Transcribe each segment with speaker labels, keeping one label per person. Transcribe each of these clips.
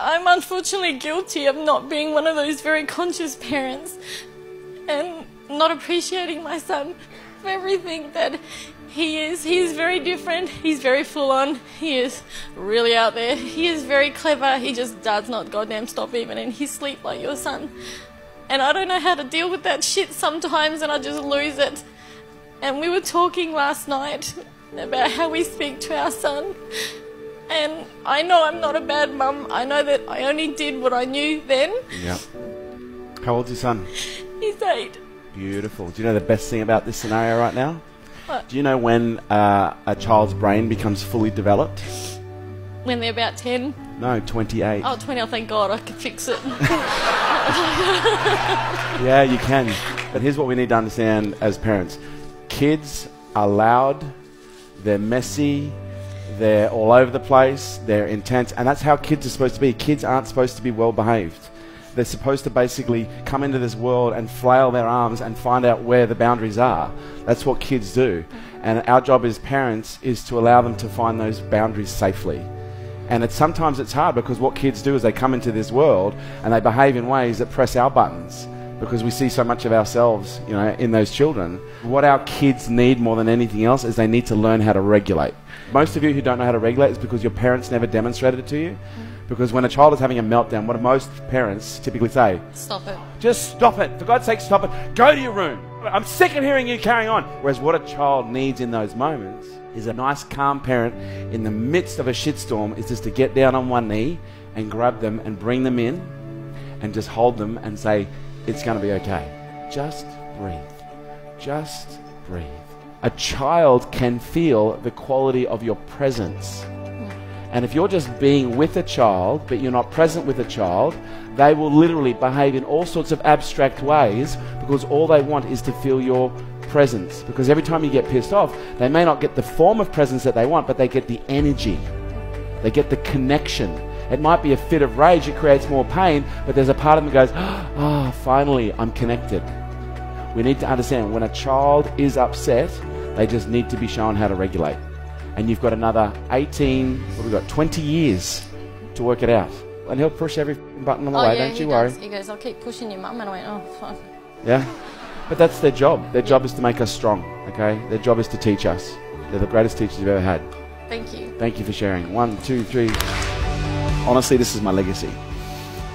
Speaker 1: I'm unfortunately guilty of not being one of those very conscious parents and not appreciating my son for everything that he is. He is very different. He's very full on. He is really out there. He is very clever. He just does not goddamn stop even in his sleep like your son. And I don't know how to deal with that shit sometimes, and I just lose it. And we were talking last night about how we speak to our son. And I know I'm not a bad mum. I know that I only did what I knew then.
Speaker 2: Yeah. How old's your son?
Speaker 1: He's 8.
Speaker 2: Beautiful. Do you know the best thing about this scenario right now?
Speaker 1: What?
Speaker 2: Do you know when a child's brain becomes fully developed?
Speaker 1: When they're about 10?
Speaker 2: No, 28.
Speaker 1: Oh, 20, oh thank God, I could fix it.
Speaker 2: Yeah, you can. But here's what we need to understand as parents. Kids are loud, they're messy, they're all over the place, they're intense, and that's how kids are supposed to be. Kids aren't supposed to be well behaved. They're supposed to basically come into this world and flail their arms and find out where the boundaries are. That's what kids do. And our job as parents is to allow them to find those boundaries safely. And sometimes it's hard because what kids do is they come into this world and they behave in ways that press our buttons because we see so much of ourselves, you know, in those children. What our kids need more than anything else is they need to learn how to regulate. Most of you who don't know how to regulate is because your parents never demonstrated it to you. Because when a child is having a meltdown, what do most parents typically say?
Speaker 1: Stop it.
Speaker 2: Just stop it. For God's sake, stop it. Go to your room. I'm sick of hearing you carrying on. Whereas what a child needs in those moments is a nice, calm parent in the midst of a shitstorm is just to get down on one knee and grab them and bring them in and just hold them and say, it's going to be okay. Just breathe. Just breathe. A child can feel the quality of your presence. And if you're just being with a child, but you're not present with a child, they will literally behave in all sorts of abstract ways because all they want is to feel your presence. Because every time you get pissed off, they may not get the form of presence that they want, but they get the energy. They get the connection. It might be a fit of rage, it creates more pain, but there's a part of them that goes, ah, finally, I'm connected. We need to understand when a child is upset, they just need to be shown how to regulate. And you've got another 18, what have we got, 20 years to work it out. And he'll push every button on the way, don't you worry.
Speaker 1: He goes, I'll keep pushing your mum. And I went, oh, fine.
Speaker 2: Yeah? But that's their job. Their job is to make us strong, okay? Their job is to teach us. They're the greatest teachers you've ever had.
Speaker 1: Thank you.
Speaker 2: Thank you for sharing. 1, 2, 3. Honestly, this is my legacy.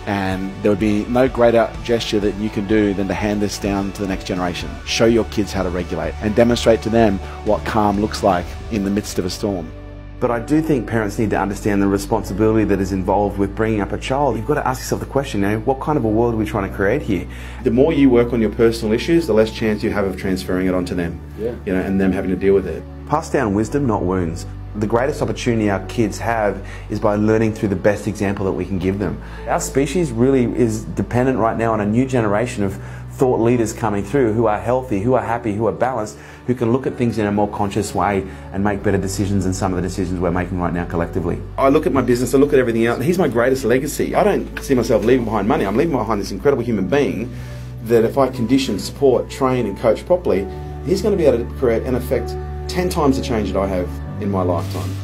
Speaker 2: And there would be no greater gesture that you can do than to hand this down to the next generation. Show your kids how to regulate and demonstrate to them what calm looks like in the midst of a storm.
Speaker 3: But I do think parents need to understand the responsibility that is involved with bringing up a child. You've got to ask yourself the question, what kind of a world are we trying to create here?
Speaker 2: The more you work on your personal issues, the less chance you have of transferring it onto them, and them having to deal with it.
Speaker 3: Pass down wisdom, not wounds. The greatest opportunity our kids have is by learning through the best example that we can give them. Our species really is dependent right now on a new generation of thought leaders coming through who are healthy, who are happy, who are balanced, who can look at things in a more conscious way and make better decisions than some of the decisions we're making right now collectively.
Speaker 2: I look at my business, I look at everything else, and he's my greatest legacy. I don't see myself leaving behind money. I'm leaving behind this incredible human being that if I condition, support, train and coach properly, he's going to be able to create and affect 10 times the change that I have in my lifetime.